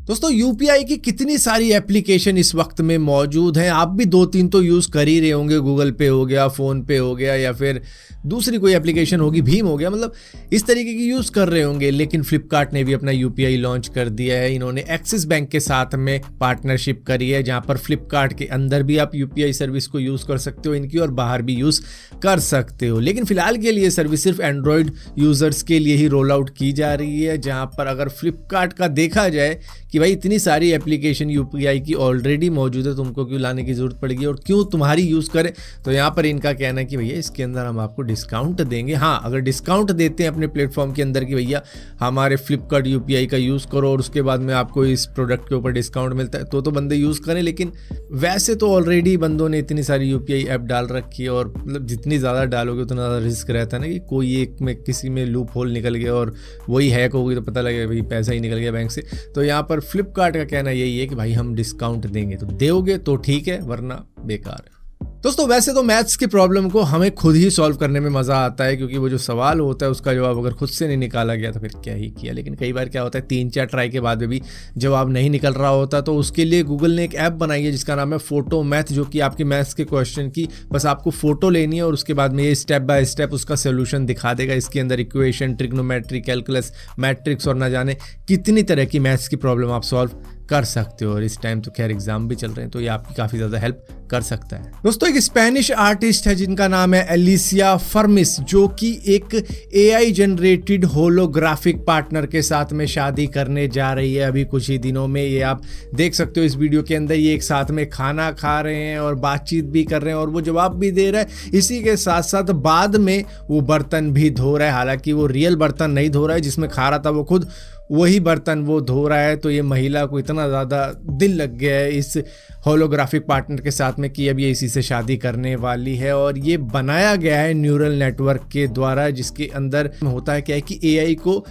दोस्तों यूपीआई की कितनी सारी एप्लीकेशन इस वक्त में मौजूद हैं। आप भी 2-3 तो यूज़ कर ही रहे होंगे। गूगल पे हो गया, फ़ोन पे हो गया, या फिर दूसरी कोई एप्लीकेशन होगी, भीम हो गया, मतलब इस तरीके की यूज़ कर रहे होंगे। लेकिन फ्लिपकार्ट ने भी अपना यूपीआई लॉन्च कर दिया है। इन्होंने एक्सिस बैंक के साथ में पार्टनरशिप करी है, जहां पर फ्लिपकार्ट के अंदर भी आप यूपीआई सर्विस को यूज़ कर सकते हो इनकी, और बाहर भी यूज़ कर सकते हो। लेकिन फिलहाल के लिए सर्विस सिर्फ एंड्रॉयड यूज़र्स के लिए ही रोल आउट की जा रही है, जहां पर अगर फ्लिपकार्ट का देखा जाए कि भाई इतनी सारी एप्लीकेशन यूपीआई की ऑलरेडी मौजूद है, तुमको क्यों लाने की ज़रूरत पड़ेगी और क्यों तुम्हारी यूज़ करें। तो यहाँ पर इनका कहना है कि भैया इसके अंदर हम आपको डिस्काउंट देंगे। हाँ, अगर डिस्काउंट देते हैं अपने प्लेटफॉर्म के अंदर कि भैया हमारे फ्लिपकार्ट यूपीआई का यूज़ करो और उसके बाद में आपको इस प्रोडक्ट के ऊपर डिस्काउंट मिलता है, तो बंदे यूज़ करें। लेकिन वैसे तो ऑलरेडी बंदों ने इतनी सारी यूपीआई ऐप डाल रखी है, और मतलब जितनी ज़्यादा डालोगे उतना ज़्यादा रिस्क रहता है ना कि कोई एक में किसी में लूप होल निकल गया और वही हैक हो गई तो पता लगेगा भाई पैसा ही निकल गया बैंक से। तो यहाँ पर फ्लिपकार्ट का कहना यही है कि भाई हम डिस्काउंट देंगे, तो दोगे तो ठीक है, वरना बेकार है। दोस्तों वैसे तो मैथ्स की प्रॉब्लम को हमें खुद ही सॉल्व करने में मज़ा आता है, क्योंकि वो जो सवाल होता है उसका जवाब अगर खुद से नहीं निकाला गया तो फिर क्या ही किया। लेकिन कई बार क्या होता है 3-4 ट्राई के बाद में भी जवाब नहीं निकल रहा होता, तो उसके लिए गूगल ने एक ऐप बनाई है जिसका नाम है फोटो मैथ, जो कि आपके मैथ्स के क्वेश्चन की बस आपको फोटो लेनी है और उसके बाद में ये स्टेप बाय स्टेप उसका सोल्यूशन दिखा देगा। इसके अंदर इक्वेशन, ट्रिग्नोमेट्री, कैलकुलस, मैट्रिक्स और ना जाने कितनी तरह की मैथ्स की प्रॉब्लम आप सॉल्व कर सकते हो। और इस टाइम तो खैर एग्जाम भी चल रहे हैं, तो ये आपकी काफ़ी ज़्यादा हेल्प कर सकता है। दोस्तों एक स्पेनिश आर्टिस्ट है जिनका नाम है एलिसिया फर्मिस, जो कि एक एआई जनरेटेड होलोग्राफिक पार्टनर के साथ में शादी करने जा रही है अभी कुछ ही दिनों में। ये आप देख सकते हो इस वीडियो के अंदर, ये एक साथ में खाना खा रहे हैं और बातचीत भी कर रहे हैं और वो जवाब भी दे रहा है। इसी के साथ साथ बाद में वो बर्तन भी धो रहा है, हालांकि वो रियल बर्तन नहीं धो रहा है, जिसमें खा रहा था वो खुद वही बर्तन वो धो रहा है। तो ये महिला को इतना ज़्यादा दिल लग गया है इस होलोग्राफिक पार्टनर के साथ में कि अब ये इसी से शादी करने वाली है। और ये बनाया गया है न्यूरल नेटवर्क के द्वारा, जिसके अंदर होता है क्या है कि एआई को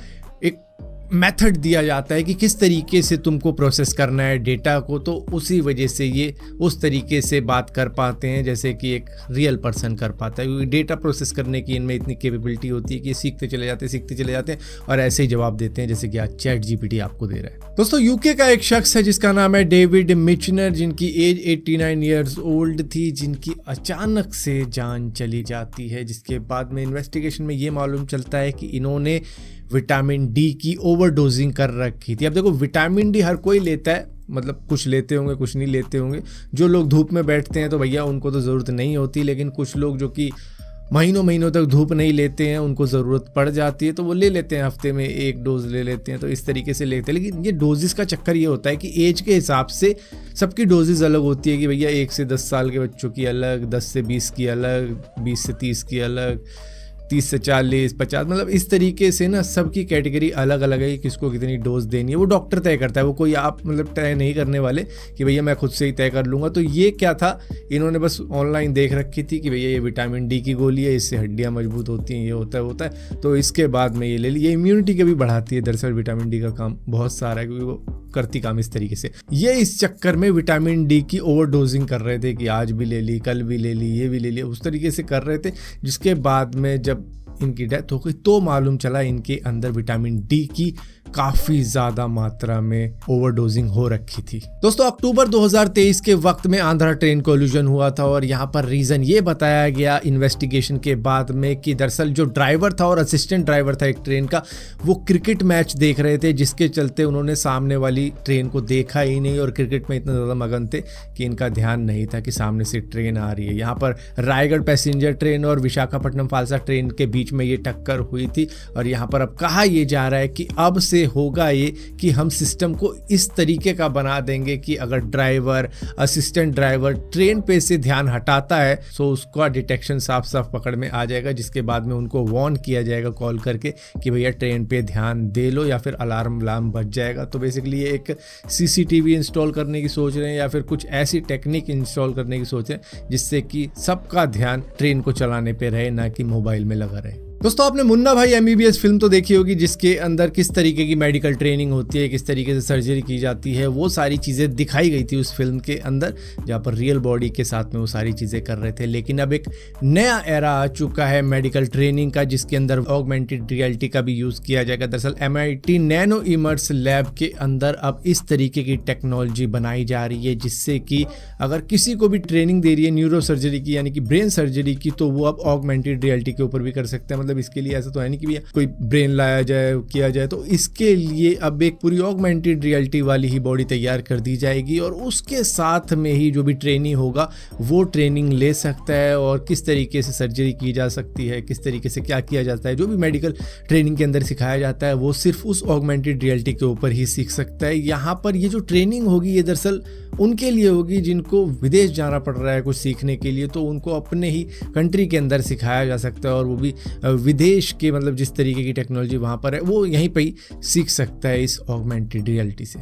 एक मेथड दिया जाता है कि किस तरीके से तुमको प्रोसेस करना है डेटा को, तो उसी वजह से ये उस तरीके से बात कर पाते हैं जैसे कि एक रियल पर्सन कर पाता है, क्योंकि डेटा प्रोसेस करने की इनमें इतनी कैपेबिलिटी होती है कि सीखते चले जाते हैं और ऐसे ही जवाब देते हैं जैसे कि आज चैट जीपीटी आपको दे रहा है। दोस्तों यूके का एक शख्स है जिसका नाम है डेविड मिचनर, जिनकी एज 89 ईयर्स ओल्ड थी, जिनकी अचानक से जान चली जाती है, जिसके बाद में इन्वेस्टिगेशन में ये मालूम चलता है कि इन्होंने विटामिन डी की ओवरडोजिंग कर रखी थी। अब देखो विटामिन डी हर कोई लेता है, मतलब कुछ लेते होंगे कुछ नहीं लेते होंगे। जो लोग धूप में बैठते हैं तो भैया उनको तो ज़रूरत नहीं होती, लेकिन कुछ लोग जो कि महीनों महीनों तक धूप नहीं लेते हैं उनको ज़रूरत पड़ जाती है, तो वो ले लेते हैं, हफ्ते में 1 डोज ले लेते हैं, तो इस तरीके से लेते हैं। लेकिन ये डोजेस का चक्कर ये होता है कि एज के हिसाब से सबकी डोजेस अलग होती है कि भैया 1 से 10 साल के बच्चों की अलग, 10 से 20 की अलग, 20 से 30 की अलग, 30 से 40, 50, मतलब इस तरीके से ना सबकी कैटेगरी अलग अलग है, किसको कितनी डोज देनी है वो डॉक्टर तय करता है। वो कोई आप मतलब तय नहीं करने वाले कि भैया मैं खुद से ही तय कर लूँगा। तो ये क्या था, इन्होंने बस ऑनलाइन देख रखी थी कि भैया ये विटामिन डी की गोली है, इससे हड्डियाँ मजबूत होती हैं, ये होता है, तो इसके बाद में ये ले ली। ये इम्यूनिटी के भी बढ़ाती है, दरअसल विटामिन डी का काम बहुत सारा है क्योंकि वो करती काम इस तरीके से। ये इस चक्कर में विटामिन डी की ओवरडोजिंग कर रहे थे कि आज भी ले ली, कल भी ले ली, ये भी ले लिया, उस तरीके से कर रहे थे, जिसके बाद में जब इनकी डेथ हो गई तो मालूम चला इनके अंदर विटामिन डी की काफ़ी ज़्यादा मात्रा में ओवरडोजिंग हो रखी थी। दोस्तों अक्टूबर 2023 के वक्त में आंध्रा ट्रेन कोलिजन हुआ था, और यहाँ पर रीज़न ये बताया गया इन्वेस्टिगेशन के बाद में कि दरअसल जो ड्राइवर था और असिस्टेंट ड्राइवर था एक ट्रेन का, वो क्रिकेट मैच देख रहे थे, जिसके चलते उन्होंने सामने वाली ट्रेन को देखा ही नहीं और क्रिकेट में इतना ज़्यादा मगन थे कि इनका ध्यान नहीं था कि सामने से ट्रेन आ रही है। यहाँ पर रायगढ़ पैसेंजर ट्रेन और विशाखापट्टनम फालसा ट्रेन के बीच में ये टक्कर हुई थी, और यहाँ पर अब कहा यह जा रहा है कि अब से होगा ये कि हम सिस्टम को इस तरीके का बना देंगे कि अगर ड्राइवर, असिस्टेंट ड्राइवर ट्रेन पे से ध्यान हटाता है तो उसका डिटेक्शन साफ साफ पकड़ में आ जाएगा, जिसके बाद में उनको वार्न किया जाएगा कॉल करके कि भैया ट्रेन पे ध्यान दे लो, या फिर अलार्म बज जाएगा। तो बेसिकली ये एक सीसीटीवी इंस्टॉल करने की सोच रहे हैं, या फिर कुछ ऐसी टेक्निक इंस्टॉल करने की सोच रहे हैं जिससे कि सबका ध्यान ट्रेन को चलाने पे रहे, ना कि मोबाइल में लगा रहे। दोस्तों आपने मुन्ना भाई MBBS फिल्म तो देखी होगी, जिसके अंदर किस तरीके की मेडिकल ट्रेनिंग होती है, किस तरीके से सर्जरी की जाती है, वो सारी चीज़ें दिखाई गई थी उस फिल्म के अंदर, जहाँ पर रियल बॉडी के साथ में वो सारी चीज़ें कर रहे थे। लेकिन अब एक नया एरा आ चुका है मेडिकल ट्रेनिंग का, जिसके अंदर ऑगमेंटेड रियलिटी का भी यूज़ किया जाएगा। दरअसल MIT नैनो इमर्स लैब के अंदर अब इस तरीके की टेक्नोलॉजी बनाई जा रही है, जिससे कि अगर किसी को भी ट्रेनिंग दे रही है न्यूरो सर्जरी की, यानी कि ब्रेन सर्जरी की, तो वो अब ऑगमेंटेड रियलिटी के ऊपर भी कर सकते हैं। मतलब इसके लिए ऐसा तो है नहीं कि भैया कोई ब्रेन लाया जाए, किया जाए, तो इसके लिए अब एक पूरी ऑगमेंटेड रियलिटी वाली ही बॉडी तैयार कर दी जाएगी, और उसके साथ में ही जो भी ट्रेनिंग होगा वो ट्रेनिंग ले सकता है, और किस तरीके से सर्जरी की जा सकती है, किस तरीके से क्या किया जाता है, जो भी मेडिकल ट्रेनिंग के अंदर सिखाया जाता है वो सिर्फ उस ऑगमेंटेड रियलिटी के ऊपर ही सीख सकता है। यहाँ पर ये जो ट्रेनिंग होगी ये दरअसल उनके लिए होगी जिनको विदेश जाना पड़ रहा है कुछ सीखने के लिए, तो उनको अपने ही कंट्री के अंदर सिखाया जा सकता है, और वो भी विदेश के मतलब जिस तरीके की टेक्नोलॉजी वहाँ पर है वो यहीं पे ही सीख सकता है इस ऑगमेंटेड रियलिटी से।